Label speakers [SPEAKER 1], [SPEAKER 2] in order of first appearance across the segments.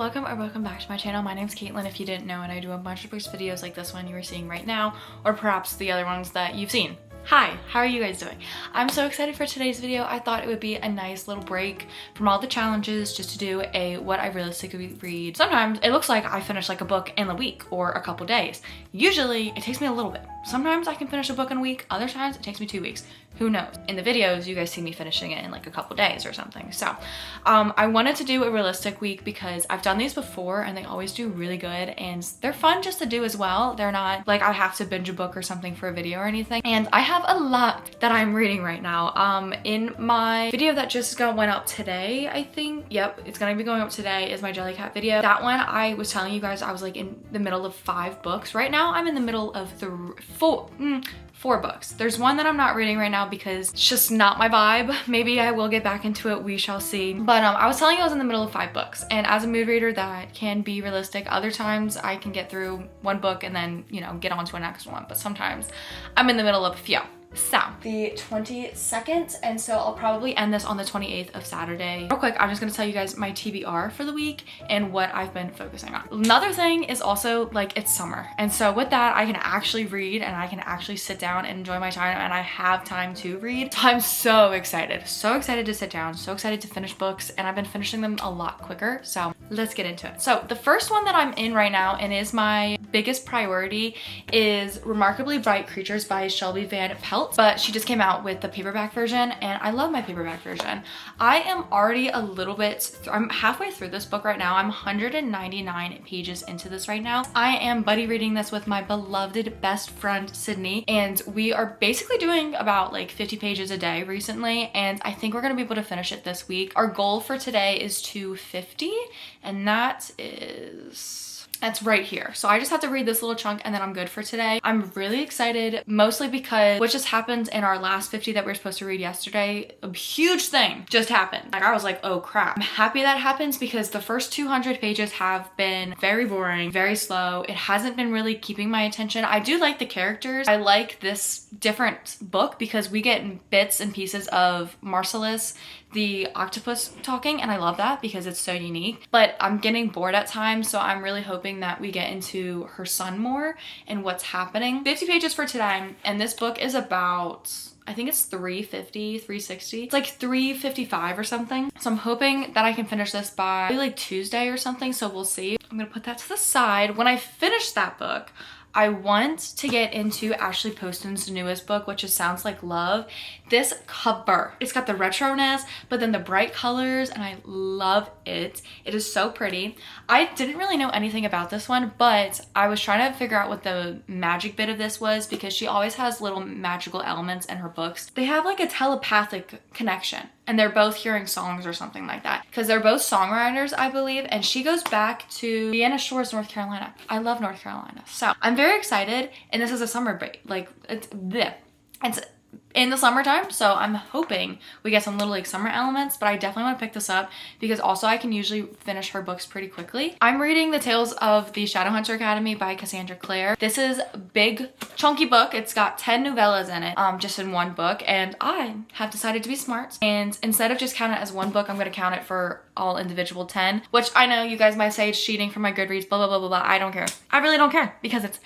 [SPEAKER 1] welcome back to my channel. My name's Caitlin, if you didn't know, and I do a bunch of videos like this one you are seeing right now, or perhaps the other ones that you've seen. Hi, how are you guys doing? I'm so excited for today's video. I thought it would be a nice little break from all the challenges just to do a what I realistically read. Sometimes it looks like I finish like a book in a week or a couple days. Usually it takes me a little bit. Sometimes I can finish a book in a week, other times it takes me 2 weeks. Who knows? In the videos, you guys see me finishing it in like a couple days or something. So I wanted to do a realistic week because I've done these before and they always do really good and they're fun just to do as well. They're not like I have to binge a book or something for a video or anything. And I have a lot that I'm reading right now. In my video that just went up today, I think, yep, it's gonna be going up today, is my Jellycat video. That one, I was telling you guys I was like in the middle of 5 books. Right now, I'm in the middle of 4 books. There's one that I'm not reading right now because it's just not my vibe. Maybe I will get back into it, we shall see. But I was telling you I was in the middle of 5 books, and as a mood reader that can be realistic. Other times I can get through one book and then, you know, get on to a next one, but sometimes I'm in the middle of a few. So the 22nd, and so I'll probably end this on the 28th of Saturday. Real quick, I'm just gonna tell you guys my TBR for the week and what I've been focusing on. Another thing is also like it's summer, and so with that I can actually read and I can actually sit down and enjoy my time, and I have time to read. So I'm so excited to sit down, so excited to finish books, and I've been finishing them a lot quicker. So let's get into it. So the first one that I'm in right now and is my biggest priority is Remarkably Bright Creatures by Shelby Van Pelt. But she just came out with the paperback version and I love my paperback version. I am already a little bit, I'm halfway through this book right now. I'm 199 pages into this right now. I am buddy reading this with my beloved best friend, Sydney, and we are basically doing about like 50 pages a day recently, and I think we're gonna be able to finish it this week. Our goal for today is 250, and that's right here. So I just have to read this little chunk and then I'm good for today. I'm really excited, mostly because what just happened in our last 50 that we were supposed to read yesterday, a huge thing just happened. Like I was like, oh crap. I'm happy that happens because the first 200 pages have been very boring, very slow. It hasn't been really keeping my attention. I do like the characters. I like this different book because we get bits and pieces of Marcellus, the octopus, talking, and I love that because it's so unique. But I'm getting bored at times, so I'm really hoping that we get into her son more and what's happening. 50 pages for today, and this book is about, I think it's 350, 360. It's like 355 or something. So I'm hoping that I can finish this by like Tuesday or something, so we'll see. I'm gonna put that to the side. When I finish that book, I want to get into Ashley Poston's newest book, which is Sounds Like Love. This cover, it's got the retroness, but then the bright colors, and I love it. It is so pretty. I didn't really know anything about this one, but I was trying to figure out what the magic bit of this was because she always has little magical elements in her books. They have like a telepathic connection, and they're both hearing songs or something like that because they're both songwriters, I believe, and she goes back to Vienna Shores, North Carolina. I love North Carolina. So I'm very excited, and this is a summer break. Like it's in the summertime, so I'm hoping we get some little like summer elements, but I definitely want to pick this up because also I can usually finish her books pretty quickly. I'm reading The Tales of the Shadowhunter Academy by Cassandra Clare. This is a big chunky book. It's got 10 novellas in it, just in one book, and I have decided to be smart, and instead of just count it as one book, I'm going to count it for all individual 10, which I know you guys might say it's cheating for my Goodreads, blah blah blah blah blah. I don't care. I really don't care because it's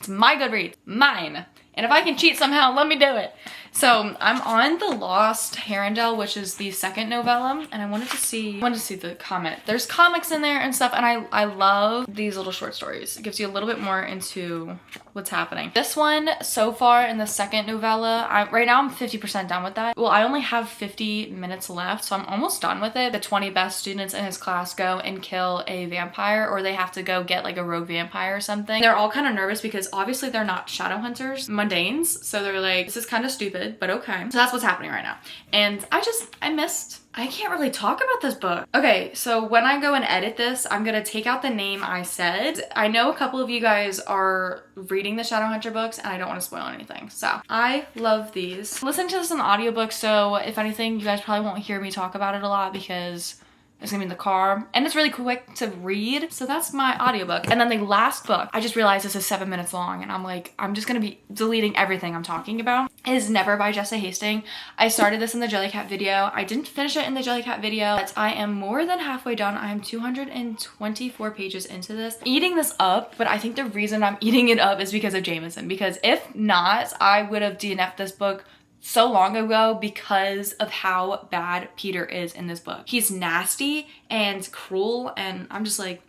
[SPEAKER 1] my Goodreads, mine. And if I can cheat somehow, let me do it. So I'm on The Lost Herondale, which is the second novella, and I wanted to see the comment. There's comics in there and stuff, and I love these little short stories. It gives you a little bit more into what's happening. This one, so far in the second novella, right now I'm 50% done with that. Well, I only have 50 minutes left, so I'm almost done with it. The 20 best students in his class go and kill a vampire, or they have to go get like a rogue vampire or something. They're all kind of nervous because obviously they're not shadow hunters, mundanes, so they're like, this is kind of stupid, but okay. So that's what's happening right now. And I can't really talk about this book. Okay, so when I go and edit this, I'm gonna take out the name I said. I know a couple of you guys are reading the Shadowhunter books and I don't want to spoil anything. So I love these. Listen to this in the audiobook, so if anything, you guys probably won't hear me talk about it a lot because it's gonna be in the car, and it's really quick to read. So that's my audiobook. And then the last book, I just realized this is 7 minutes long, and I'm like, I'm just gonna be deleting everything I'm talking about. is Never by Jessa Hastings. I started this in the Jellycat video. I didn't finish it in the Jellycat video, but I am more than halfway done. I am 224 pages into this. Eating this up, but I think the reason I'm eating it up is because of Jameson, because if not, I would have DNF'd this book so long ago because of how bad Peter is in this book. He's nasty and cruel, and I'm just like,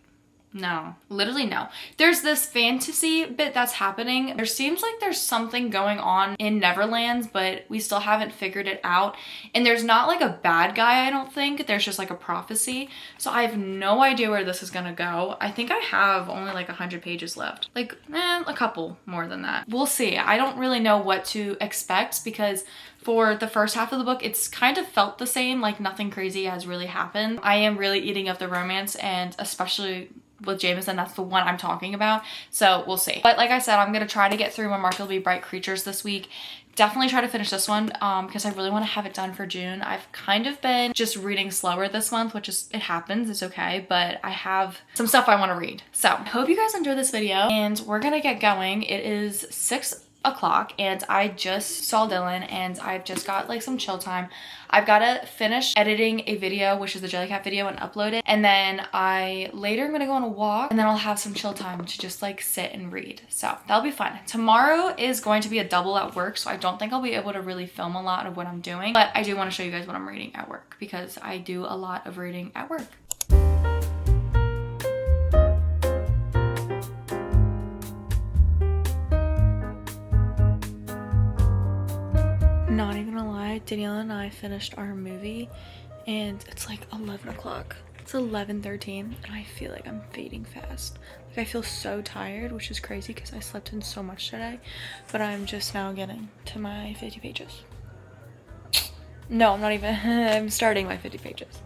[SPEAKER 1] no, literally no. There's this fantasy bit that's happening. There seems like there's something going on in Neverlands, but we still haven't figured it out. And there's not like a bad guy, I don't think. There's just like a prophecy. So I have no idea where this is gonna go. I think I have only like 100 pages left. Like, a couple more than that. We'll see. I don't really know what to expect because for the first half of the book, it's kind of felt the same, like nothing crazy has really happened. I am really eating up the romance, and especially with Jameson, that's the one I'm talking about. So we'll see. But like I said, I'm gonna try to get through Remarkably Bright Creatures this week. Definitely try to finish this one because I really want to have it done for June. I've kind of been just reading slower this month, which is, it happens, it's okay, but I have some stuff I want to read. So I hope you guys enjoyed this video, and we're gonna get going. It is 6 o'clock and I just saw Dylan and I've just got like some chill time. I've got to finish editing a video, which is the Jellycat video, and upload it. And then later I'm gonna go on a walk, and then I'll have some chill time to just like sit and read. So that'll be fun. Tomorrow is going to be a double at work, so I don't think I'll be able to really film a lot of what I'm doing, but I do want to show you guys what I'm reading at work because I do a lot of reading at work. Not even gonna lie, Danielle and I finished our movie and it's like 11 o'clock. It's 11:13 and I feel like I'm fading fast. Like I feel so tired, which is crazy because I slept in so much today, but I'm just now getting to my 50 pages. No, I'm not even, I'm starting my 50 pages.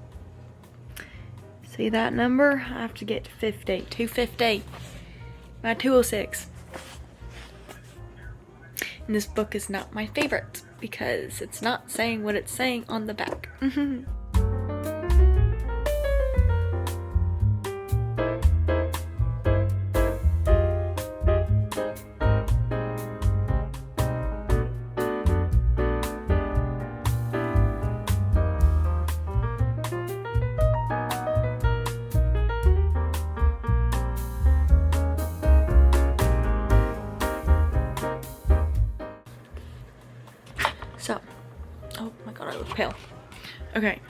[SPEAKER 1] See that number? I have to get to 50, 250, my 206. And this book is not my favorite because it's not saying what it's saying on the back. So, oh my god, I look pale. Okay,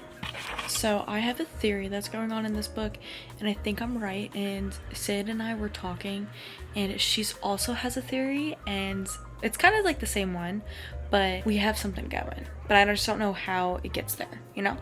[SPEAKER 1] so I have a theory that's going on in this book, and I think I'm right, and Sid and I were talking, and she also has a theory, and it's kind of like the same one, but we have something going. But I just don't know how it gets there, you know?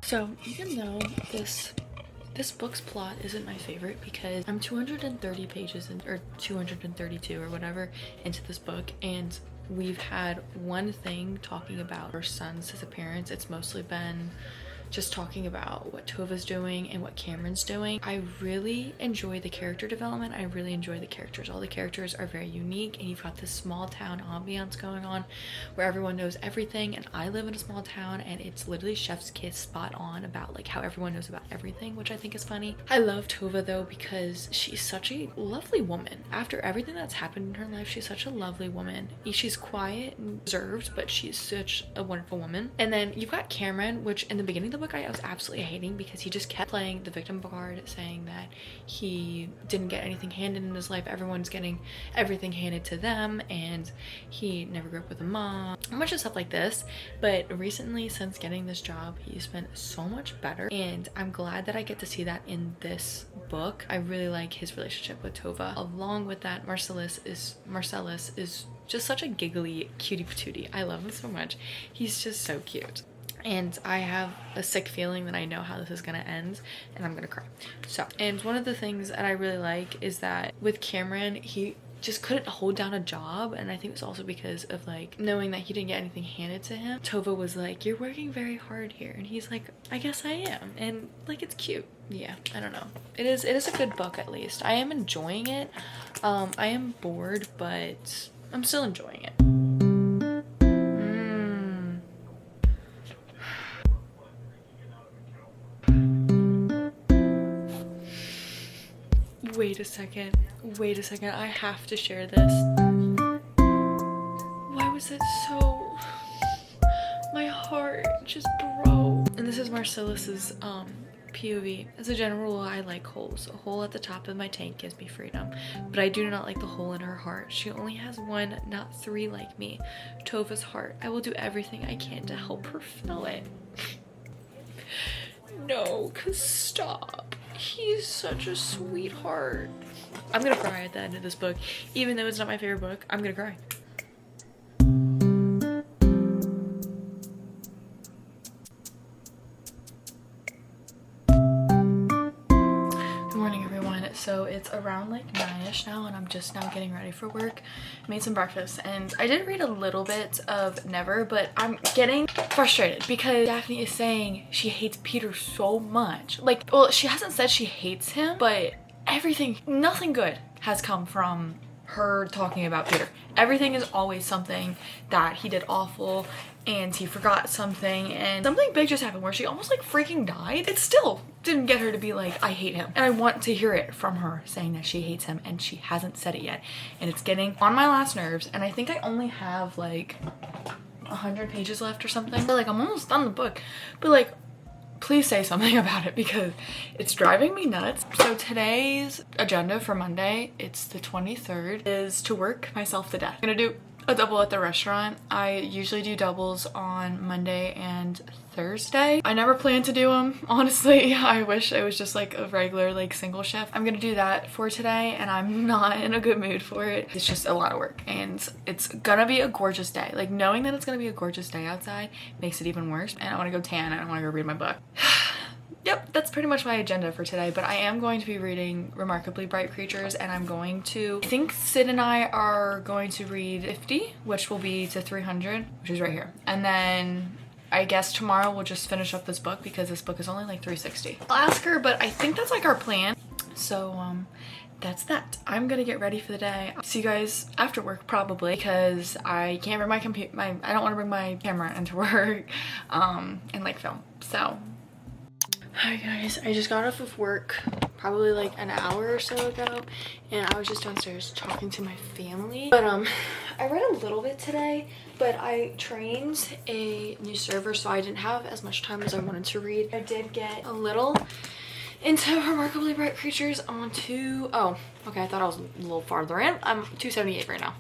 [SPEAKER 1] So even though this book's plot isn't my favorite because I'm 230 pages in, or 232 or whatever into this book, and we've had one thing talking about our son's disappearance. It's mostly been just talking about what Tova's doing and what Cameron's doing. I really enjoy the character development. I really enjoy the characters. All the characters are very unique, and you've got this small town ambiance going on where everyone knows everything. And I live in a small town, and it's literally chef's kiss spot on about like how everyone knows about everything, which I think is funny. I love Tova though because she's such a lovely woman. After everything that's happened in her life, she's such a lovely woman. She's quiet and reserved, but she's such a wonderful woman. And then you've got Cameron, which in the beginning of the audiobook I was absolutely hating because he just kept playing the victim card, saying that he didn't get anything handed in his life, everyone's getting everything handed to them, and he never grew up with a mom, a bunch of stuff like this. But recently, since getting this job, he's been so much better, and I'm glad that I get to see that in this book. I really like his relationship with Tova. Along with that, Marcellus is just such a giggly cutie patootie. I love him so much. He's just so cute. And I have a sick feeling that I know how this is gonna end and I'm gonna cry. So, and one of the things that I really like is that with Cameron, he just couldn't hold down a job, and I think it's also because of like knowing that he didn't get anything handed to him. Tova was like, you're working very hard here, and he's like, I guess I am, and like it's cute. Yeah, I don't know, it is a good book. At least I am enjoying it. I am bored, but I'm still enjoying it. Wait a second, I have to share this. Why was it so... my heart just broke. And this is Marcellus's POV. As a general rule, I like holes. A hole at the top of my tank gives me freedom, but I do not like the hole in her heart. She only has one, not three like me. Tova's heart. I will do everything I can to help her fill it. No, cause stop. He's such a sweetheart. I'm gonna cry at the end of this book. Even though it's not my favorite book, I'm gonna cry. Good morning, everyone. So it's around like 9ish now, and I'm just now getting ready for work. Made some breakfast, and I did read a little bit of Never, but I'm getting frustrated because Daphne is saying she hates Peter so much. Like, well, she hasn't said she hates him, but nothing good has come from her talking about Peter. Everything is always something that he did awful, and he forgot something, and something big just happened where she almost like freaking died. It still didn't get her to be like, I hate him. And I want to hear it from her saying that she hates him, and she hasn't said it yet. And it's getting on my last nerves, and I think I only have like 100 pages left or something. So like I'm almost done the book, but like please say something about it because it's driving me nuts. So today's agenda for Monday, it's the 23rd, is to work myself to death. I'm gonna do a double at the restaurant. I usually do doubles on Monday and Thursday. I never plan to do them, honestly. I wish it was just like a regular like single shift. I'm gonna do that for today, and I'm not in a good mood for it. It's just a lot of work, and it's gonna be a gorgeous day. Like, knowing that it's gonna be a gorgeous day outside makes it even worse, and I want to go tan and I want to go read my book. Yep, that's pretty much my agenda for today, but I am going to be reading Remarkably Bright Creatures, and I think Sid and I are going to read 50, which will be to 300, which is right here. And then I guess tomorrow we'll just finish up this book because this book is only like 360. I'll ask her, but I think that's like our plan. So that's that. I'm gonna get ready for the day. See you guys after work probably, because I can't bring my computer, I don't want to bring my camera into work and like film. So hi guys, I just got off of work probably like an hour or so ago, and I was just downstairs talking to my family. But I read a little bit today, but I trained a new server, so I didn't have as much time as I wanted to read. I did get a little into Remarkably Bright Creatures. I'm on okay, I thought I was a little farther in. I'm 278 right now.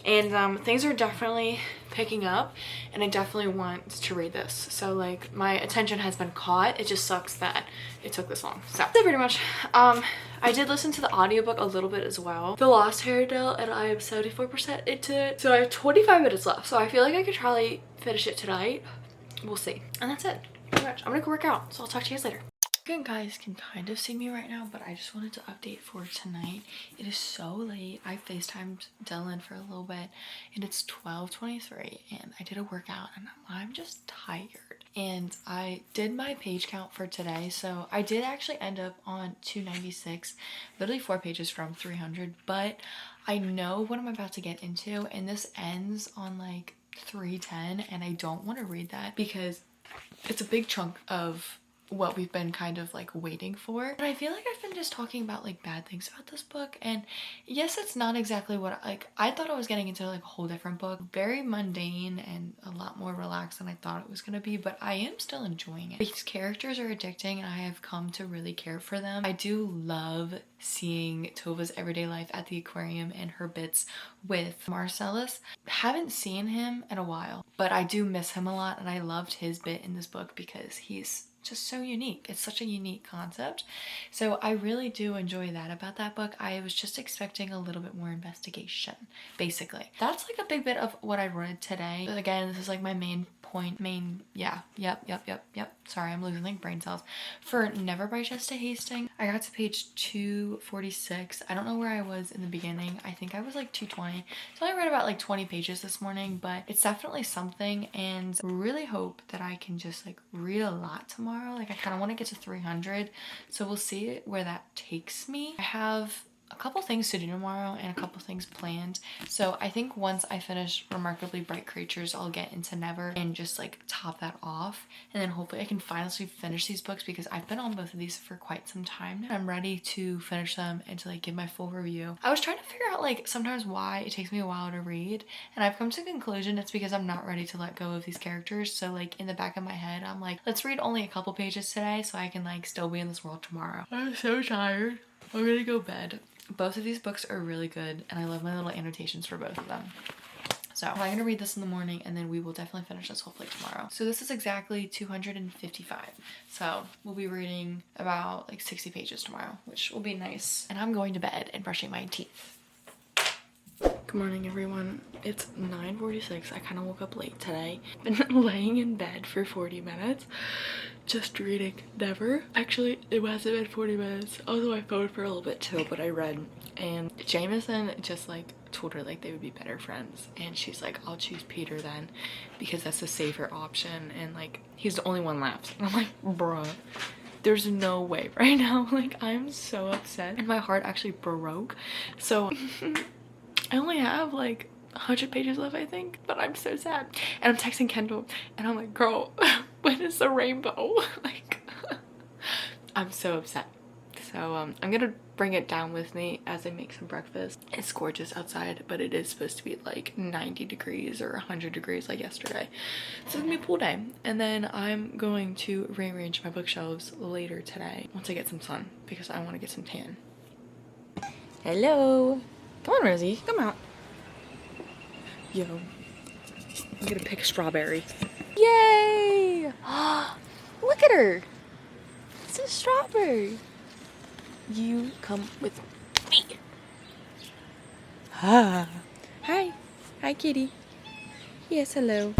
[SPEAKER 1] And things are definitely picking up, and I definitely want to read this. So like my attention has been caught. It just sucks that it took this long. So that's pretty much. I did listen to the audiobook a little bit as well. The Lost Haredale, and I am 74% into it. So I have 25 minutes left. So I feel like I could probably finish it tonight. We'll see. And that's it. Pretty much. I'm gonna go work out. So I'll talk to you guys later. You guys can kind of see me right now, but I just wanted to update for tonight. It is so late. I FaceTimed Dylan for a little bit, and it's 12:23, and I did a workout, and I'm just tired. And I did my page count for today, so I did actually end up on 296, literally 4 pages from 300, but I know what I'm about to get into, and this ends on like 310, and I don't want to read that because it's a big chunk of what we've been kind of like waiting for. And I feel like I've been just talking about like bad things about this book, and yes, it's not exactly what I thought I was getting into like a whole different book, very mundane and a lot more relaxed than I thought it was gonna be, but I am still enjoying it. These characters are addicting and I have come to really care for them. I do love seeing Tova's everyday life at the aquarium and her bits with Marcellus. Haven't seen him in a while, but I do miss him a lot, and I loved his bit in this book because he's just so unique. It's such a unique concept. So I really do enjoy that about that book. I was just expecting a little bit more investigation, basically. That's like a big bit of what I read today. But again, this is like my main point. Sorry, I'm losing like brain cells. For Never by Jesta Hastings, I got to page 246. I don't know where I was in the beginning. I think I was like 220. So I read about like 20 pages this morning, but it's definitely something, and really hope that I can just like read a lot tomorrow. Like I kind of want to get to 300. So we'll see where that takes me. I have a couple things to do tomorrow and a couple things planned. So I think once I finish Remarkably Bright Creatures, I'll get into Never and just like top that off. And then hopefully I can finally finish these books, because I've been on both of these for quite some time now. I'm ready to finish them and to like give my full review. I was trying to figure out like sometimes why it takes me a while to read, and I've come to the conclusion it's because I'm not ready to let go of these characters. So like in the back of my head, I'm like, let's read only a couple pages today so I can like still be in this world tomorrow. I'm so tired. I'm gonna go bed. Both of these books are really good, and I love my little annotations for both of them. So I'm gonna read this in the morning, and then we will definitely finish this hopefully tomorrow. So this is exactly 255. So we'll be reading about like 60 pages tomorrow, which will be nice. And I'm going to bed and brushing my teeth. Good morning, everyone. It's 9:46. I kind of woke up late today. Been laying in bed for 40 minutes, just reading Never. Actually, it hasn't been 40 minutes. I was on my phone for a little bit too, but I read. And Jameson just like told her like they would be better friends, and she's like, I'll choose Peter then, because that's the safer option, and like he's the only one left. And I'm like, bruh, there's no way right now. Like I'm so upset, and my heart actually broke. So I only have like 100 pages left, I think, but I'm so sad. And I'm texting Kendall, and I'm like, girl, when is the rainbow? Like, I'm so upset. So I'm gonna bring it down with me as I make some breakfast. It's gorgeous outside, but it is supposed to be like 90 degrees or 100 degrees like yesterday. So it's gonna be a pool day. And then I'm going to rearrange my bookshelves later today once I get some sun, because I want to get some tan. Hello. Come on, Rosie, come out. Yo, I'm gonna pick a strawberry. Yay! Look at her. It's a strawberry. You come with me. Ah. Hi. Hi, kitty. Yes, hello.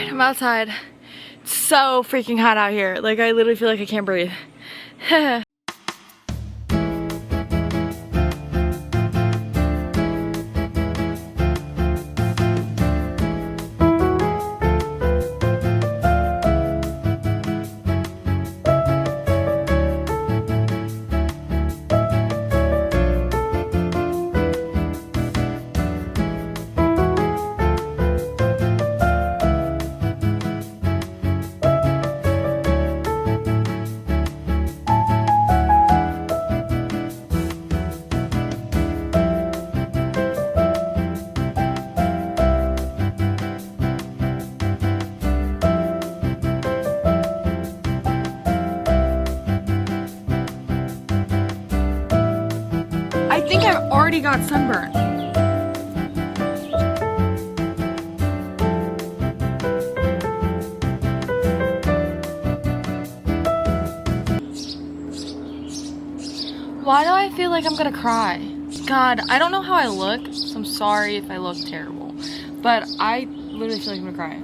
[SPEAKER 1] I'm outside. It's so freaking hot out here. Like I literally feel like I can't breathe. I think I've already got sunburn. Why do I feel like I'm gonna cry? God, I don't know how I look, so I'm sorry if I look terrible. But I literally feel like I'm gonna cry.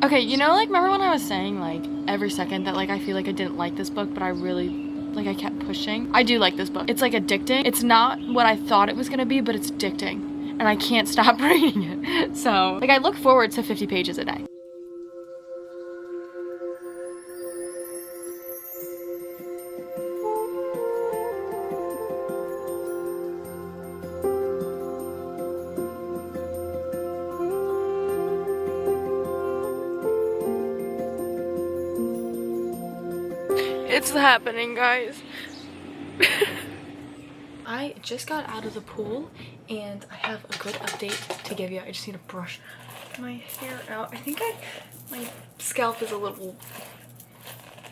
[SPEAKER 1] Okay, you know, like, remember when I was saying, like, every second that, like, I feel like I didn't like this book, but I really, like, I kept pushing? I do like this book. It's, like, addicting. It's not what I thought it was gonna be, but it's addicting. And I can't stop reading it. So, like, I look forward to 50 pages a day. It's happening, guys. I just got out of the pool and I have a good update to give you. I just need to brush my hair out. I think my scalp is a little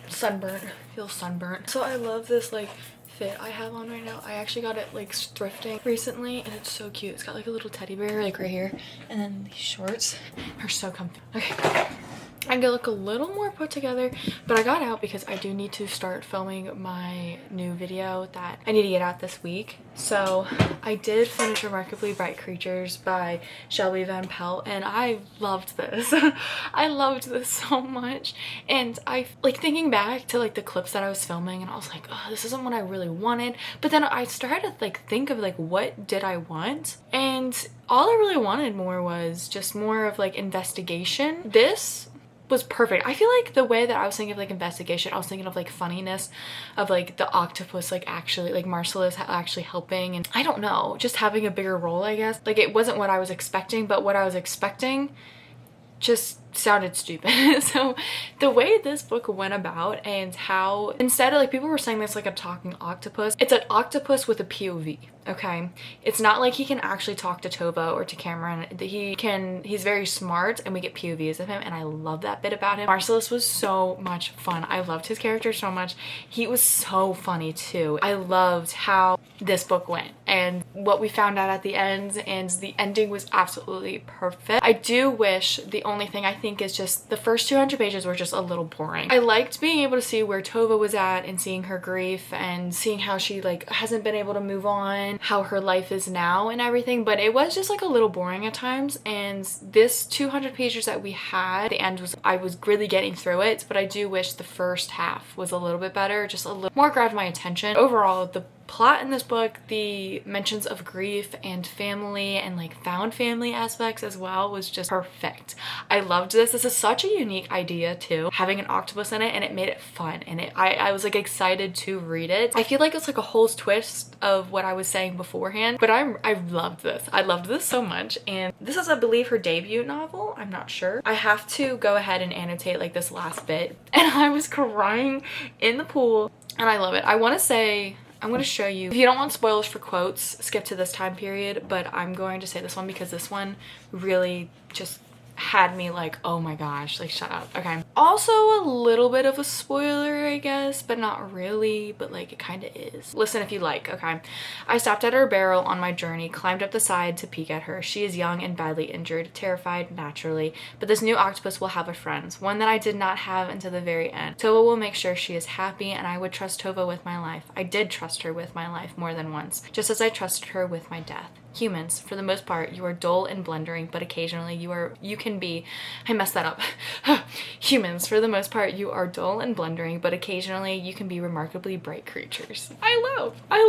[SPEAKER 1] sunburnt, feels sunburnt. So I love this like fit I have on right now. I actually got it like thrifting recently and it's so cute. It's got like a little teddy bear like right here, and then these shorts are so comfy. Okay, I'm gonna look a little more put together, but I got out because I do need to start filming my new video that I need to get out this week. So I did finish Remarkably Bright Creatures by Shelby Van Pelt, and I loved this. I loved this so much, and I like thinking back to like the clips that I was filming, and I was like, oh, this isn't what I really wanted. But then I started to like think of like, what did I want? And all I really wanted more was just more of like investigation. This was perfect. I feel like the way that I was thinking of like investigation, I was thinking of like funniness of like the octopus like actually like Marcellus actually helping, and I don't know, just having a bigger role, I guess. Like it wasn't what I was expecting, but what I was expecting just sounded stupid. So the way this book went about, and how instead of like people were saying this like a talking octopus, it's an octopus with a POV. Okay, it's not like he can actually talk to Tova or to Cameron. He's very smart, and we get POVs of him, and I love that bit about him. Marcellus was so much fun. I loved his character so much. He was so funny too. I loved how this book went and what we found out at the end, and the ending was absolutely perfect. I do wish, the only thing I think is just the first 200 pages were just a little boring. I liked being able to see where Tova was at and seeing her grief and seeing how she like hasn't been able to move on, how her life is now and everything, but it was just like a little boring at times. And this 200 pages that we had, the end was, I was really getting through it, but I do wish the first half was a little bit better, just a little more grabbed my attention. Overall, the plot in this book, the mentions of grief and family and like found family aspects as well, was just perfect. I loved this. This is such a unique idea too, having an octopus in it, and it made it fun, and I was like excited to read it. I feel like it's like a whole twist of what I was saying beforehand, but I loved this. I loved this so much, and this is, I believe, her debut novel. I'm not sure. I have to go ahead and annotate like this last bit, and I was crying in the pool, and I love it. I want to say, I'm going to show you. If you don't want spoilers for quotes, skip to this time period, but I'm going to say this one because this one really just had me like, oh my gosh, like shut up. Okay. Also a little bit of a spoiler, I guess, but not really, but like it kind of is. Listen if you like. Okay. I stopped at her barrel on my journey, climbed up the side to peek at her. She is young and badly injured, terrified naturally, but this new octopus will have a friend, one that I did not have until the very end. Tova will make sure she is happy, and I would trust Tova with my life. I did trust her with my life more than once, just as I trusted her with my death. Humans, for the most part, you are dull and blundering, but occasionally you can be, I messed that up. Humans, for the most part, you are dull and blundering, but occasionally you can be remarkably bright creatures. I love. And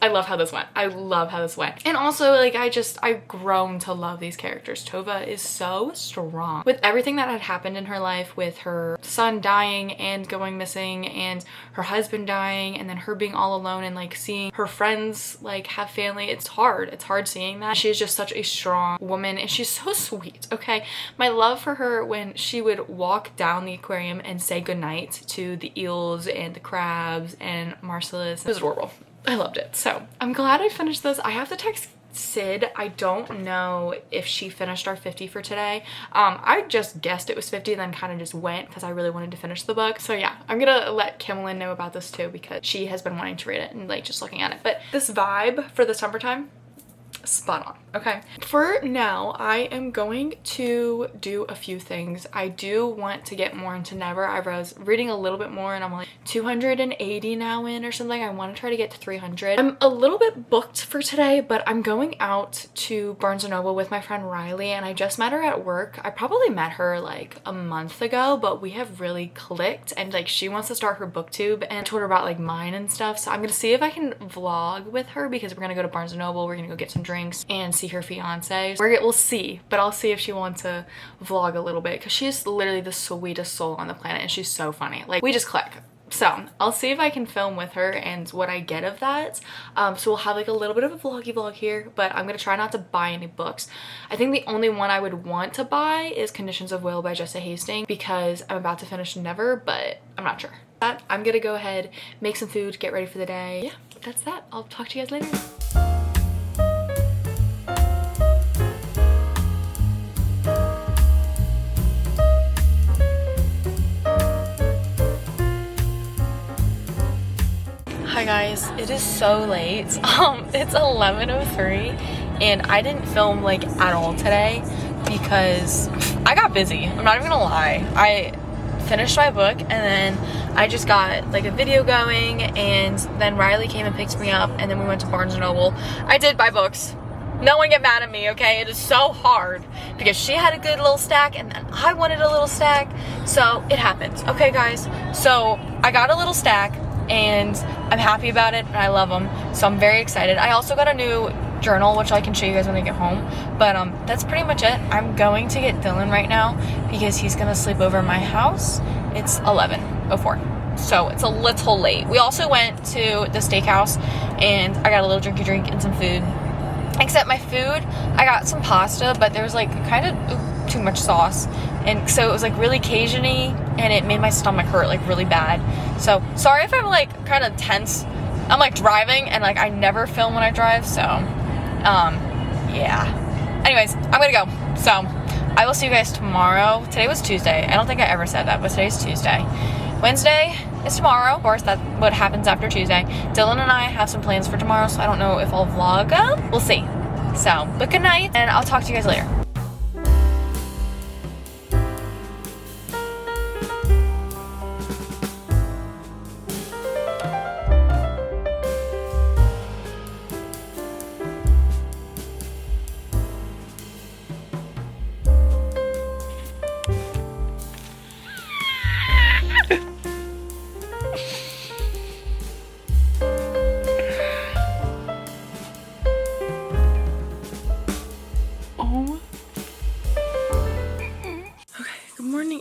[SPEAKER 1] I love how this went. I love how this went. And also, like, I've grown to love these characters. Tova is so strong. With everything that had happened in her life, with her son dying and going missing, and her husband dying, and then her being all alone, and like seeing her friends like have family, it's hard seeing that. She is just such a strong woman, and she's so sweet. Okay, my love for her, when she would walk down the aquarium and say goodnight to the eels and the crabs and Marcellus, it was adorable. I loved it. So I'm glad I finished this. I have to text Sid. I don't know if she finished our 50 for today. I just guessed it was 50, then kind of just went because I really wanted to finish the book. So yeah, I'm gonna let Kimberlyn know about this too, because she has been wanting to read it and like just looking at it. But this vibe for the summertime, spot on. Okay, for now I am going to do a few things. I do want to get more into Never. I was reading a little bit more and I'm like 280 now in or something. I want to try to get to 300. I'm a little bit booked for today, but I'm going out to Barnes & Noble with my friend Riley, and I just met her at work. I probably met her like a month ago, but we have really clicked, and like she wants to start her booktube, and I told her about like mine and stuff. So I'm gonna see if I can vlog with her, because we're gonna go to Barnes & Noble, we're gonna go get some drinks and see her fiance. We'll see, but I'll see if she wants to vlog a little bit, because she's literally the sweetest soul on the planet and she's so funny. Like, we just click. So I'll see if I can film with her and what I get of that. So we'll have like a little bit of a vloggy vlog here, but I'm gonna try not to buy any books. I think the only one I would want to buy is Conditions of Will by Jessa Hastings, because I'm about to finish Never, but I'm not sure. I'm gonna go ahead, make some food, get ready for the day. Yeah, that's that. I'll talk to you guys later. Hi guys, it is so late. It's 11:03 and I didn't film like at all today because I got busy. I'm not even gonna lie. I finished my book and then I just got like a video going, and then Riley came and picked me up, and then we went to Barnes & Noble. I did buy books. No one get mad at me, okay? It is so hard because she had a good little stack and then I wanted a little stack. So it happens, okay guys? So I got a little stack and I'm happy about it and I love them, so I'm very excited. I also got a new journal, which I can show you guys when I get home, but that's pretty much it. I'm going to get Dylan right now because he's gonna sleep over at my house. It's 11:04, so it's a little late. We also went to the steakhouse and I got a little drinky drink and some food. Except my food, I got some pasta, but there was like kind of too much sauce, and so it was like really Cajun-y and it made my stomach hurt like really bad. So sorry if I'm like kind of tense. I'm like driving and like I never film when I drive, so yeah. Anyways, I'm gonna go. So I will see you guys tomorrow. Today was Tuesday. I don't think I ever said that, but today's Tuesday. Wednesday is tomorrow. Of course, that's what happens after Tuesday. Dylan and I have some plans for tomorrow, so I don't know if I'll vlog. We'll see. So, but good night, and I'll talk to you guys later.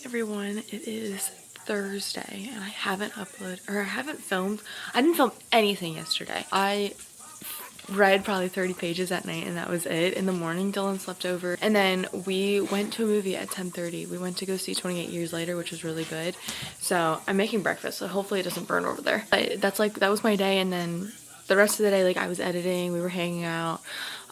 [SPEAKER 1] Everyone, it is Thursday and I haven't filmed. I didn't film anything yesterday. I read probably 30 pages at night and that was it. In the morning, Dylan slept over, and then we went to a movie at 10:30. We went to go see 28 Years Later, which was really good. So I'm making breakfast, so hopefully it doesn't burn over there. That was my day, and then the rest of the day, like, I was editing, we were hanging out,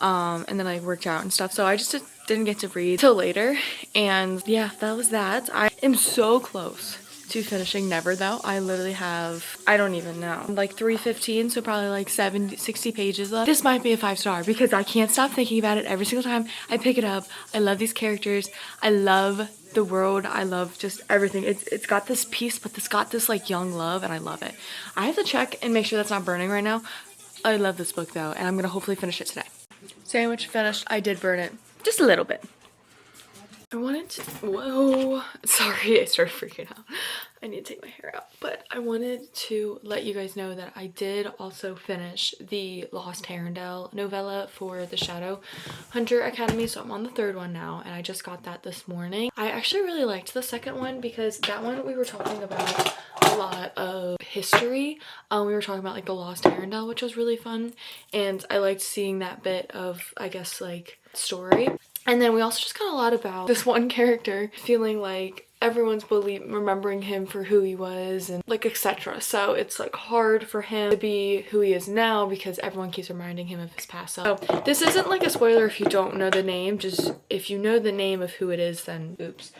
[SPEAKER 1] and then I worked out and stuff. So I just didn't get to read till later, and yeah, that was that. I am so close to finishing Never though. I literally have, I don't even know, like 315, so probably like 60 pages left. This might be a 5-star because I can't stop thinking about it every single time I pick it up. I love these characters. I love the world. I love just everything. It's got this peace, but it's got this like young love, and I love it. I have to check and make sure that's not burning right now. I love this book though, and I'm gonna hopefully finish it today. Sandwich finished. I did burn it. Just a little bit. I wanted to, whoa, sorry, I started freaking out. I need to take my hair out. But I wanted to let you guys know that I did also finish the Lost Herondale novella for the Shadow Hunter Academy. So I'm on the 3rd one now, and I just got that this morning. I actually really liked the 2nd one because that one we were talking about a lot of history. We were talking about like the Lost Herondale, which was really fun. And I liked seeing that bit of, I guess, like story. And then we also just got a lot about this one character feeling like everyone's remembering him for who he was and like etc. So it's like hard for him to be who he is now because everyone keeps reminding him of his past. So this isn't like a spoiler if you don't know the name. Just if you know the name of who it is, then oops.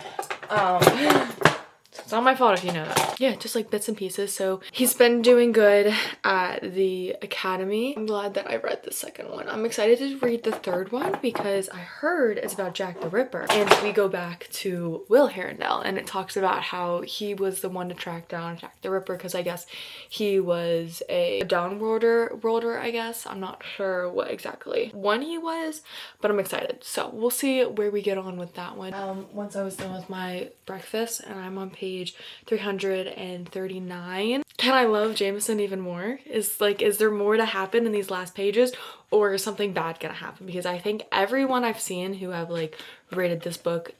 [SPEAKER 1] It's not my fault if you know that. Yeah, just like bits and pieces. So he's been doing good at the academy. I'm glad that I read the second one. I'm excited to read the third one because I heard it's about Jack the Ripper. And we go back to Will Herondale and it talks about how he was the one to track down Jack the Ripper because I guess he was a downworlder, I guess. I'm not sure what exactly one he was, but I'm excited. So we'll see where we get on with that one. Once I was done with my breakfast and I'm on page 339. Can I love Jameson even more? Is there more to happen in these last pages, or is something bad gonna happen? Because I think everyone I've seen who have like rated this book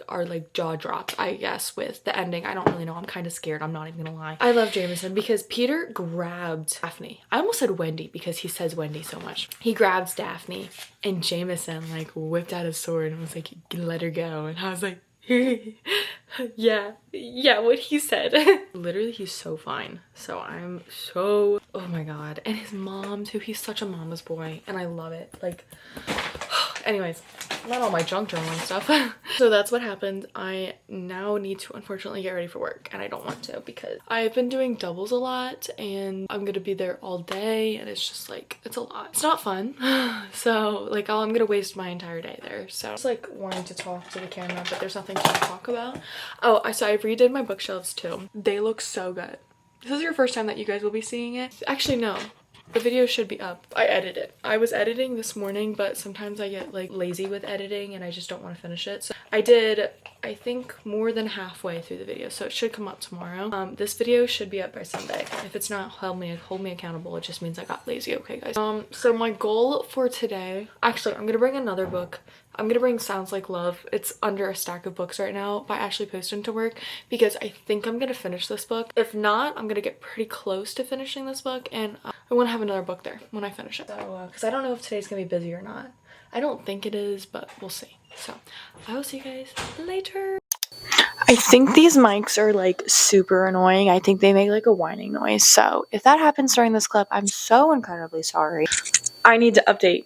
[SPEAKER 1] are like jaw dropped, I guess, with the ending. I don't really know. I'm kind of scared. I'm not even gonna lie. I love Jameson because Peter grabbed Daphne. I almost said Wendy because he says Wendy so much. He grabs Daphne and Jameson like whipped out his sword and was like, let her go. And I was like, yeah, what he said. Literally, he's so fine. So I'm so, oh my god. And his mom too. He's such a mama's boy and I love it. Like, anyways, not all my junk journaling stuff. So that's what happened. I now need to unfortunately get ready for work and I don't want to because I've been doing doubles a lot and I'm gonna be there all day and it's just like, it's a lot. It's not fun. So like I'm gonna waste my entire day there. So I just like wanting to talk to the camera, but there's nothing to talk about. Oh, so I redid my bookshelves too. They look so good. This is your first time that you guys will be seeing it. Actually, no. The video should be up. I edited it. I was editing this morning, but sometimes I get like lazy with editing and I just don't want to finish it. So I did, I think, more than halfway through the video, so it should come up tomorrow. This video should be up by Sunday. If it's not, hold me accountable. It just means I got lazy, okay guys? So my goal for today, actually I'm gonna bring another book. I'm gonna bring Sounds Like Love. It's under a stack of books right now by Ashley Poston to work because I think I'm gonna finish this book. If not, I'm gonna get pretty close to finishing this book and I want to have another book there when I finish it. So, because I don't know if today's gonna be busy or not. I don't think it is, but we'll see. So, I will see you guys later. I think these mics are like super annoying. I think they make like a whining noise. So, if that happens during this clip, I'm so incredibly sorry. I need to update.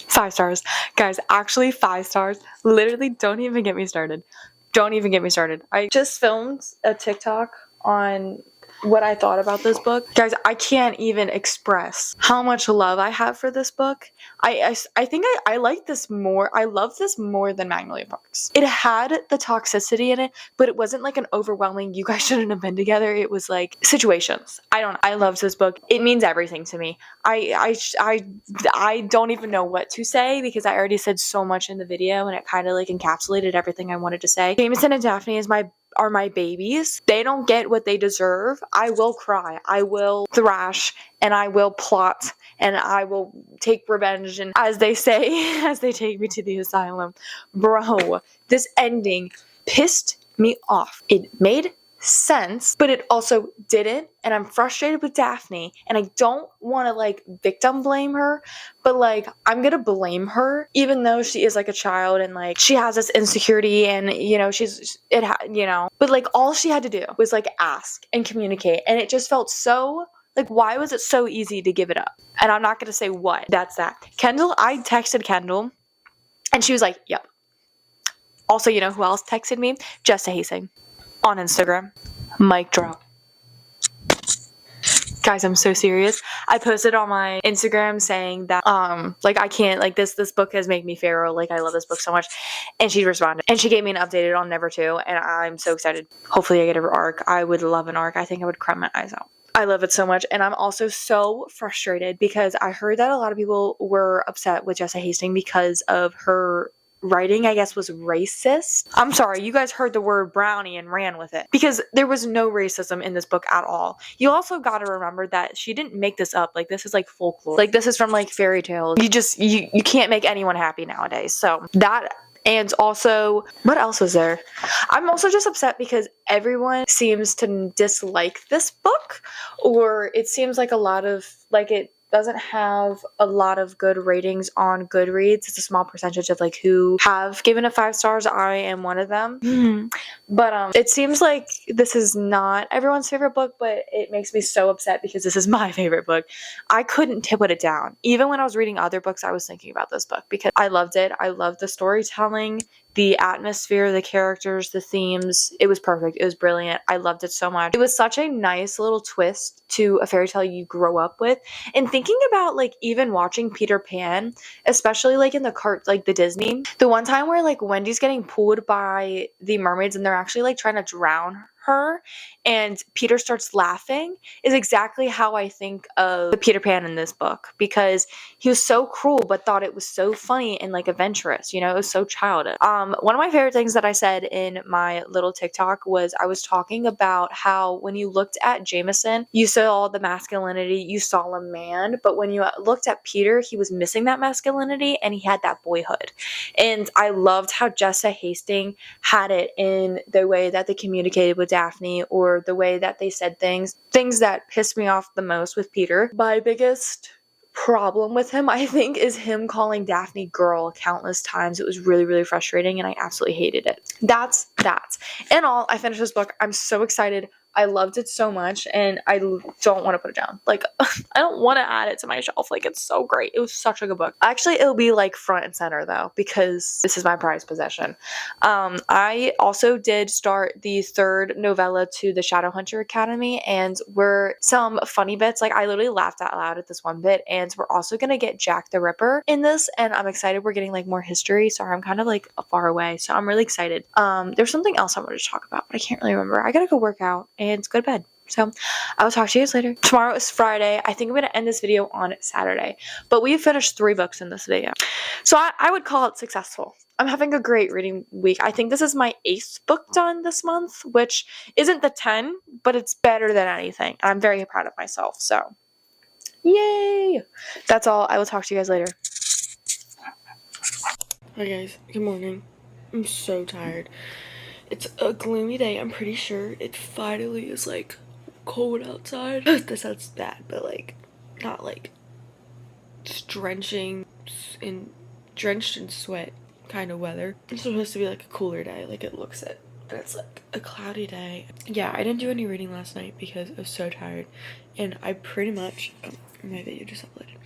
[SPEAKER 1] 5 stars. Guys, actually 5 stars. Literally, don't even get me started. Don't even get me started. I just filmed a TikTok on what I thought about this book. Guys, I can't even express how much love I have for this book. I think I like this more. I love this more than Magnolia Parks. It had the toxicity in it, but it wasn't like an overwhelming, you guys shouldn't have been together. It was like situations. I loved this book. It means everything to me. I don't even know what to say because I already said so much in the video and it kind of like encapsulated everything I wanted to say. Jameson and Daphne are my babies. They don't get what they deserve. I will cry. I will thrash and I will plot and I will take revenge. And as they say, as they take me to the asylum, bro, this ending pissed me off. It made sense, but it also didn't. And I'm frustrated with Daphne and I don't want to like victim blame her, but like I'm gonna blame her even though she is like a child and like she has this insecurity and you know but like all she had to do was like ask and communicate and it just felt so like, why was it so easy to give it up? And I'm not gonna say what. That's that. Kendall, I texted Kendall and she was like, yep. Also, you know who else texted me? Jessa Hastings on Instagram. Mic drop. Guys, I'm so serious. I posted on my Instagram saying that like I can't, like this book has made me feral. Like I love this book so much. And she responded and she gave me an updated on Never To and I'm so excited. Hopefully I get her arc. I would love an arc. I think I would cry my eyes out. I love it so much and I'm also so frustrated because I heard that a lot of people were upset with Jessa Hastings because of her writing, I guess, was racist. I'm sorry, you guys heard the word brownie and ran with it because there was no racism in this book at all. You also got to remember that she didn't make this up. Like this is like folklore. Like this is from like fairy tales. You can't make anyone happy nowadays. So that. And also, what else was there? I'm also just upset because everyone seems to dislike this book, or it seems like a lot of, like it doesn't have a lot of good ratings on Goodreads. It's a small percentage of like who have given it 5 stars. I am one of them. But it seems like this is not everyone's favorite book, but it makes me so upset because this is my favorite book. I couldn't put it down. Even when I was reading other books, I was thinking about this book because I loved it. I loved the storytelling.
[SPEAKER 2] the atmosphere, the characters, the themes. It was perfect. It was brilliant. I loved it so much. It was such a nice little twist to a fairy tale you grow up with. And thinking about like even watching Peter Pan, especially like in the Disney, the one time where like Wendy's getting pulled by the mermaids and they're actually like trying to drown her and Peter starts laughing is exactly how I think of the Peter Pan in this book, because he was so cruel but thought it was so funny and like adventurous, it was so childish. One of my favorite things that I said in my little TikTok was I was talking about how when you looked at Jameson, you saw the masculinity, you saw a man, but when you looked at Peter, he was missing that masculinity and he had that boyhood. And I loved how Jessa Hastings had it in the way that they communicated with Daphne, or the way that they said things that pissed me off the most with Peter. My biggest problem with him, I think, is him calling Daphne girl countless times. It was really, really frustrating and I absolutely hated it. That's that. In all, I finished this book. I'm so excited. I loved it so much and I don't want to put it down. Like, I don't want to add it to my shelf. Like, it's so great. It was such a good book. Actually, it'll be like front and center though, because this is my prized possession. I also did start the third novella to the Shadowhunter Academy, and we're some funny bits. Like, I literally laughed out loud at this one bit, and we're also going to get Jack the Ripper in this, and I'm excited. We're getting like more history. Sorry, I'm kind of like far away, so I'm really excited. There's something else I wanted to talk about, but I can't really remember. I gotta go work out and go to bed. So I will talk to you guys later. Tomorrow is Friday. I think I'm going to end this video on Saturday. But we finished 3 books in this video. So I would call it successful. I'm having a great reading week. I think this is my 8th book done this month, which isn't the 10, but it's better than anything. And I'm very proud of myself. So yay! That's all. I will talk to you guys later.
[SPEAKER 3] Hi guys, good morning. I'm so tired. It's a gloomy day. I'm pretty sure it finally is like cold outside. That sounds bad, but like not like drenched in sweat kind of weather. It's supposed to be like a cooler day, like it looks it, but it's like a cloudy day. Yeah, I didn't do any reading last night because I was so tired, and I pretty much my video just uploaded.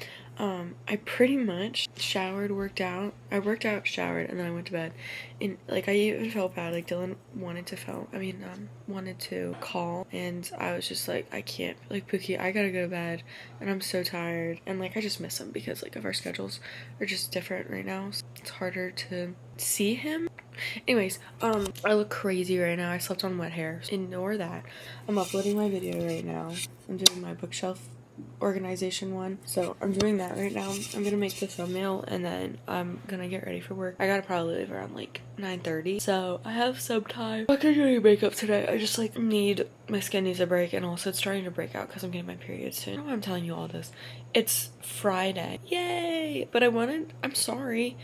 [SPEAKER 3] I pretty much showered, worked out. I worked out, showered, and then I went to bed. And like I even felt bad. Like Dylan wanted to call, and I was just like, I can't. Like, Pookie, I gotta go to bed, and I'm so tired. And like I just miss him because like of our schedules are just different right now. So it's harder to see him. Anyways, I look crazy right now. I slept on wet hair. Ignore that. I'm uploading my video right now. I'm doing my bookshelf organization one, so I'm doing that right now. I'm gonna make the thumbnail and then I'm gonna get ready for work. I gotta probably leave around like 9:30, so I have some time. I'm not gonna do any makeup today. I just like my skin needs a break, and also it's starting to break out because I'm getting my period soon. I don't know why I'm telling you all this. It's Friday, yay! But I'm sorry.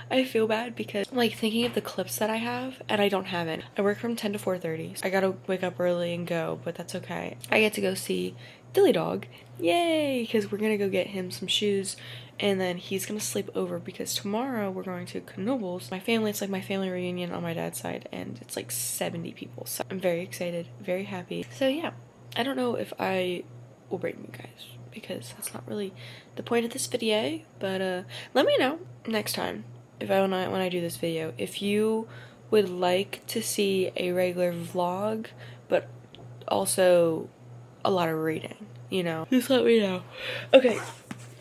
[SPEAKER 3] I feel bad because I'm like thinking of the clips that I have and I don't have it. I work from 10 to 4:30. I gotta wake up early and go, but that's okay. I get to go see Dilly Dog, yay, because we're gonna go get him some shoes, and then he's gonna sleep over because tomorrow we're going to Knoebels. It's like my family reunion on my dad's side, and it's like 70 people, so I'm very excited, very happy. So yeah, I don't know if I will bring you guys because that's not really the point of this video, but let me know next time when I do this video if you would like to see a regular vlog but also a lot of reading, just let me know. Okay,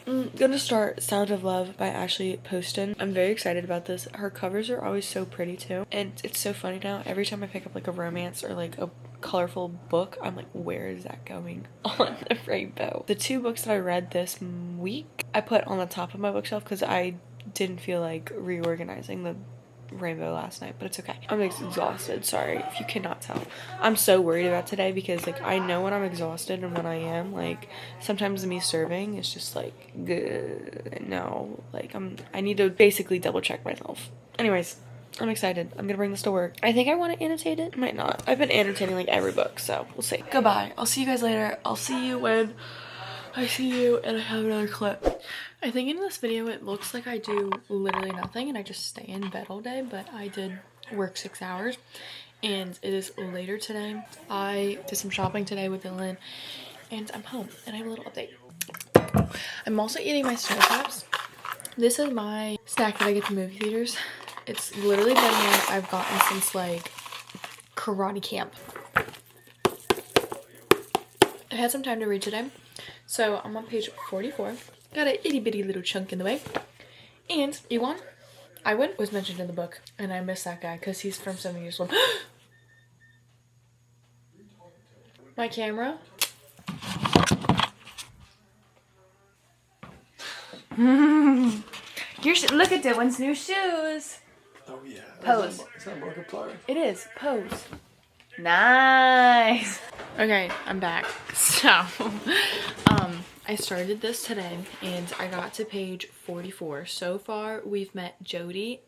[SPEAKER 3] I'm gonna start Sound of Love by Ashley Poston. I'm very excited about this. Her covers are always so pretty too, and it's so funny now. Every time I pick up like a romance or like a colorful book, I'm like, where is that going on the rainbow? The 2 books that I read this week I put on the top of my bookshelf because I didn't feel like reorganizing the rainbow last night, but it's okay. I'm exhausted, sorry if you cannot tell. I'm so worried about today because like I know when I'm exhausted and when I am, like sometimes me serving is just like no, like I need to basically double check myself. Anyways, I'm excited. I'm gonna bring this to work. I think I want to annotate it. Might not. I've been annotating like every book, so we'll see. Goodbye. I'll see you guys later. I'll see you when I see you and I have another clip. I think in this video it looks like I do literally nothing and I just stay in bed all day, but I did work 6 hours and it is later today. I did some shopping today with Dylan and I'm home and I have a little update. I'm also eating my snow crabs. This is my snack that I get to movie theaters. It's literally been one I've gotten since like karate camp. I had some time to read today, so I'm on page 44. Got an itty bitty little chunk in the way. And Iwan was mentioned in the book, and I miss that guy because he's from 7 Years Old. My camera.
[SPEAKER 1] Look at Dylan's new shoes.
[SPEAKER 4] Oh yeah.
[SPEAKER 1] Pose.
[SPEAKER 4] Is that Markiplier?
[SPEAKER 1] It is. Pose. Nice.
[SPEAKER 3] Okay, I'm back. So, I started this today and I got to page 44. So far, we've met Joni,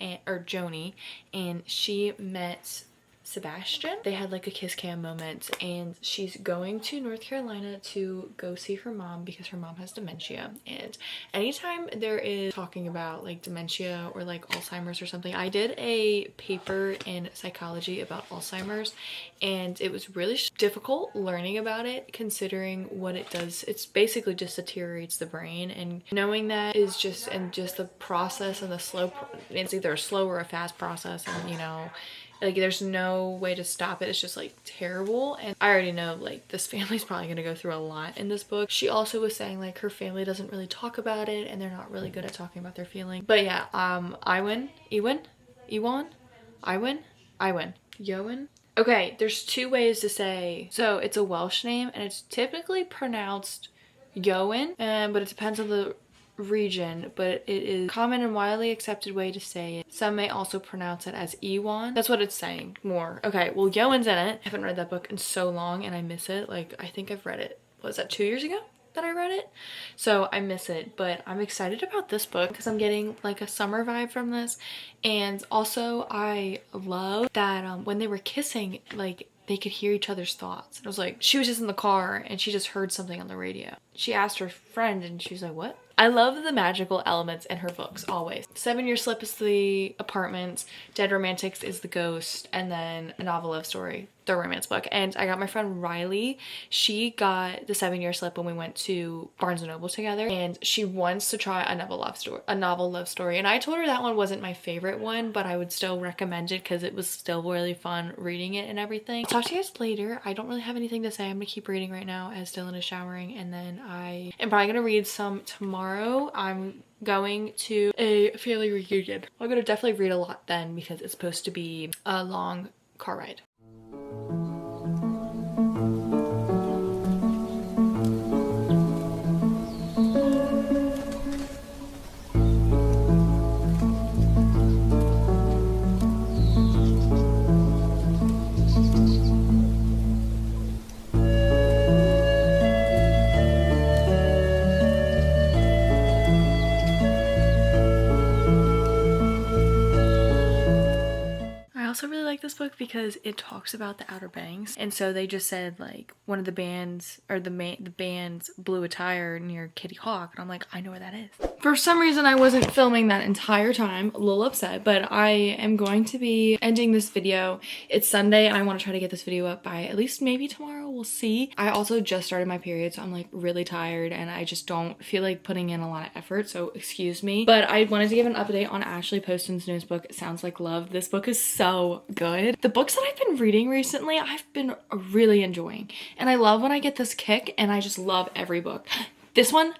[SPEAKER 3] and she met Sebastian. They had like a kiss cam moment, and she's going to North Carolina to go see her mom because her mom has dementia. And anytime there is talking about like dementia or like Alzheimer's or something, I did a paper in psychology about Alzheimer's, and it was really difficult learning about it considering what it does. It's basically just deteriorates the brain, and knowing that is just the process and the slow, it's either a slow or a fast process, and you know, like there's no way to stop it. It's just like terrible. And I already know like this family's probably gonna go through a lot in this book. She also was saying like her family doesn't really talk about it and they're not really good at talking about their feelings. But yeah, Yoan. Okay, there's two ways to say, so it's a Welsh name and it's typically pronounced Yoan, but it depends on the region, but it is common and widely accepted way to say it. Some may also pronounce it as Ewan. That's what it's saying more. Okay, well, Yoan's in it. I haven't read that book in so long and I miss it. Like, I think I've read it, was that 2 years ago that I read it? So I miss it, but I'm excited about this book because I'm getting like a summer vibe from this. And also I love that when they were kissing, like they could hear each other's thoughts. It was like, she was just in the car and she just heard something on the radio. She asked her friend and she was like, what? I love the magical elements in her books, always. 7 Year Slip is the apartment, Dead Romantics is the ghost, and then A Novel Love Story, the romance book. And I got my friend Riley, she got the 7 Year Slip when we went to Barnes & Noble together, and she wants to try A Novel Love Story. And I told her that one wasn't my favorite one, but I would still recommend it because it was still really fun reading it and everything. I'll talk to you guys later. I don't really have anything to say. I'm gonna keep reading right now as Dylan is showering, and then I am probably gonna read some tomorrow. I'm going to a family reunion. I'm gonna definitely read a lot then because it's supposed to be a long car ride. This book because it talks about the Outer Banks, and so they just said like one of the bands or the band's blew a tire near Kitty Hawk, and I'm like, I know where that is. For some reason I wasn't filming that entire time, a little upset, but I am going to be ending this video. It's Sunday and I want to try to get this video up by at least maybe tomorrow, we'll see. I also just started my period, so I'm like really tired and I just don't feel like putting in a lot of effort, so excuse me. But I wanted to give an update on Ashley Poston's newest book, Sounds Like Love. This book is so good. The books that I've been reading recently, I've been really enjoying. And I love when I get this kick, and I just love every book. This one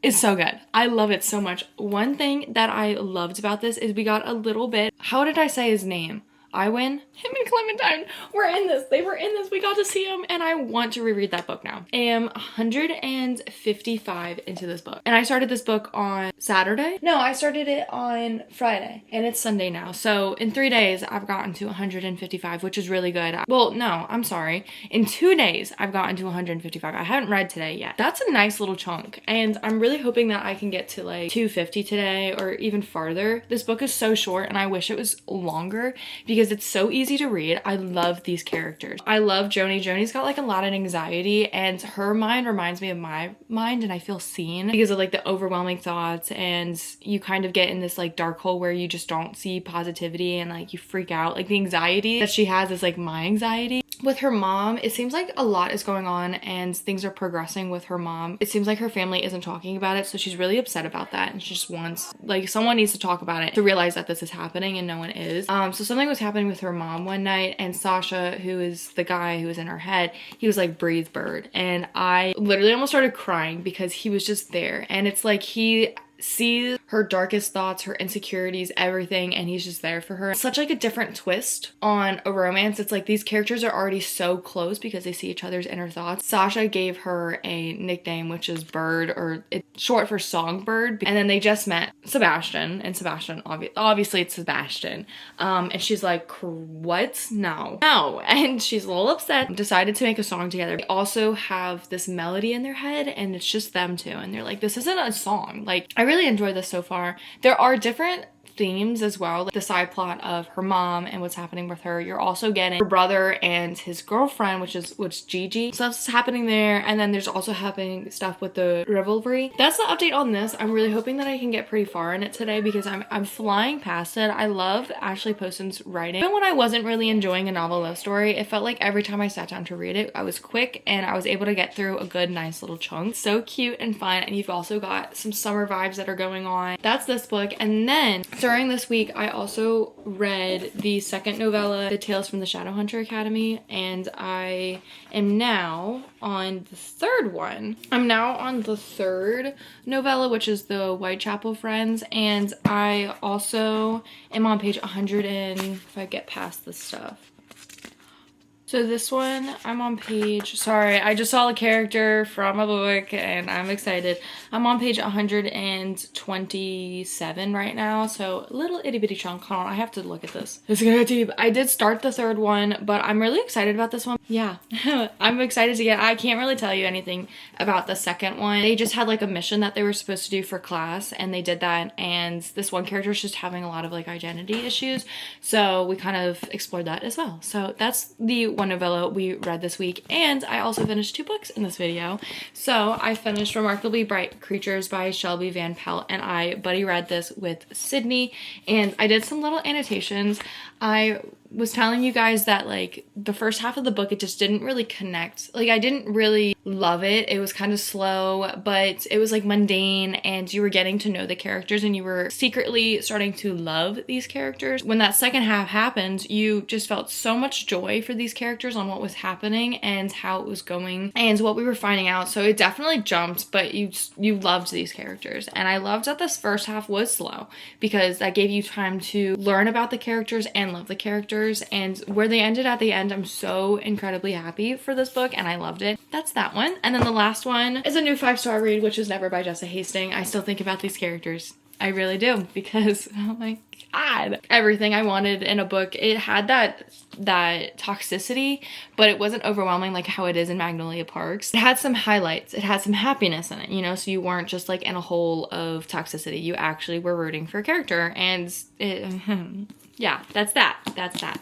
[SPEAKER 3] is so good. I love it so much. One thing that I loved about this is we got a little bit, how did I say his name? Him and Clementine were in this. They were in this. We got to see him, and I want to reread that book now. I am 155 into this book, and I started this book on Saturday. No, I started it on Friday, and it's Sunday now. So in 3 days, I've gotten to 155, which is really good. Well, no, I'm sorry. In 2 days, I've gotten to 155. I haven't read today yet. That's a nice little chunk, and I'm really hoping that I can get to like 250 today or even farther. This book is so short, and I wish it was longer because
[SPEAKER 1] because it's so easy to read. I love these characters. I love Joni. Joni's got like a lot of anxiety, and her mind reminds me of my mind, and I feel seen because of like the overwhelming thoughts, and you kind of get in this like dark hole where you just don't see positivity and like you freak out. Like the anxiety that she has is like my anxiety. With her mom, it seems like a lot is going on and things are progressing with her mom. It seems like her family isn't talking about it, so she's really upset about that, and she just wants, like, someone needs to talk about it to realize that this is happening, and no one is. So something was happening with her mom one night, and Sasha, who is the guy who was in her head, he was like, breathe bird, and I literally almost started crying because he was just there, and it's like he sees her darkest thoughts, her insecurities, everything, and he's just there for her. It's such like a different twist on a romance. It's like these characters are already so close because they see each other's inner thoughts. Sasha gave her a nickname, which is Bird, or it's short for Songbird, and then they just met Sebastian, and Sebastian, obviously it's Sebastian, and she's like, what? No, and she's a little upset, decided to make a song together. They also have this melody in their head, and it's just them two, and they're like, this isn't a song. Like, I really enjoy this so far. There are different themes as well, like the side plot of her mom and what's happening with her. You're also getting her brother and his girlfriend, which is Gigi. Stuff's happening there, and then there's also happening stuff with the rivalry. That's the update on this. I'm really hoping that I can get pretty far in it today because I'm flying past it. I love Ashley Poston's writing. Even when I wasn't really enjoying a novel love story, it felt like every time I sat down to read it, I was quick and I was able to get through a good, nice little chunk. So cute and fun, and you've also got some summer vibes that are going on. That's this book. And then during this week, I also read the second novella, The Tales from the Shadowhunter Academy, and I am now on the third one. I'm now on the third novella, which is the Whitechapel Friends, and I also am on page 100, and if I get past this stuff. So this one, I'm on page, sorry, I just saw a character from a book and I'm excited. I'm on page 127 right now, so a little itty bitty chunk. Hold on, I have to look at this. It's gonna get deep. I did start the third one, but I'm really excited about this one. Yeah, I'm excited to get, I can't really tell you anything about the second one. They just had like a mission that they were supposed to do for class, and they did that, and this one character is just having a lot of like identity issues, so we kind of explored that as well. So that's the one novella we read this week, and I also finished 2 books in this video. So I finished Remarkably Bright Creatures by Shelby Van Pelt, and I buddy read this with Sydney, and I did some little annotations. I was telling you guys that like the first half of the book, it just didn't really connect. Like I didn't really love it. It was kind of slow, but it was like mundane, and you were getting to know the characters and you were secretly starting to love these characters. When that second half happened, you just felt so much joy for these characters on what was happening and how it was going and what we were finding out. So it definitely jumped, but you loved these characters. And I loved that this first half was slow because that gave you time to learn about the characters and love the characters. And where they ended at the end, I'm so incredibly happy for this book and I loved it. That's that one. And then the last one is a new 5-star read, which is Never by Jessa Hastings. I still think about these characters. I really do, because oh my god, everything I wanted in a book. It had that toxicity, but it wasn't overwhelming like how it is in Magnolia Parks. It had some highlights, it had some happiness in it, you know, so you weren't just like in a hole of toxicity. You actually were rooting for a character, and it yeah, that's that.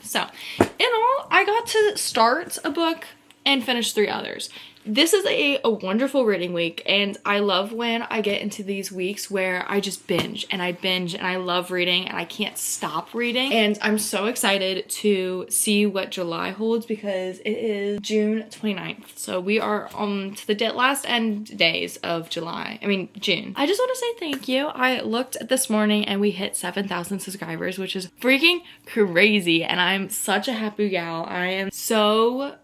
[SPEAKER 1] So in all, I got to start a book and finish 3 others. This is a wonderful reading week, and I love when I get into these weeks where I just binge and I love reading and I can't stop reading. And I'm so excited to see what July holds because it is June 29th. So we are on to the last end days of June. I just want to say thank you. I looked this morning and we hit 7,000 subscribers, which is freaking crazy. And I'm such a happy gal. I am so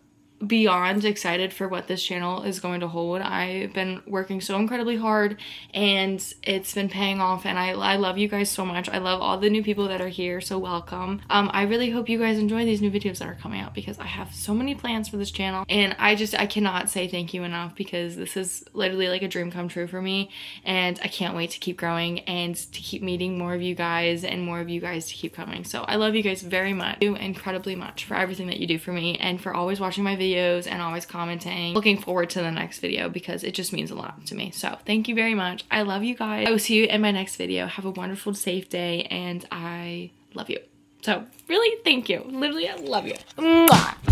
[SPEAKER 1] beyond excited for what this channel is going to hold. I've been working so incredibly hard and it's been paying off, and I love you guys so much. I love all the new people that are here, so welcome. I really hope you guys enjoy these new videos that are coming out because I have so many plans for this channel, and I cannot say thank you enough because this is literally like a dream come true for me, and I can't wait to keep growing and to keep meeting more of you guys and more of you guys to keep coming. So I love you guys very much. Thank you incredibly much for everything that you do for me and for always watching my videos and always commenting. Looking forward to the next video because it just means a lot to me. So thank you very much. I love you guys. I will see you in my next video. Have a wonderful, safe day, and I love you. So really, thank you. Literally, I love you. Mwah.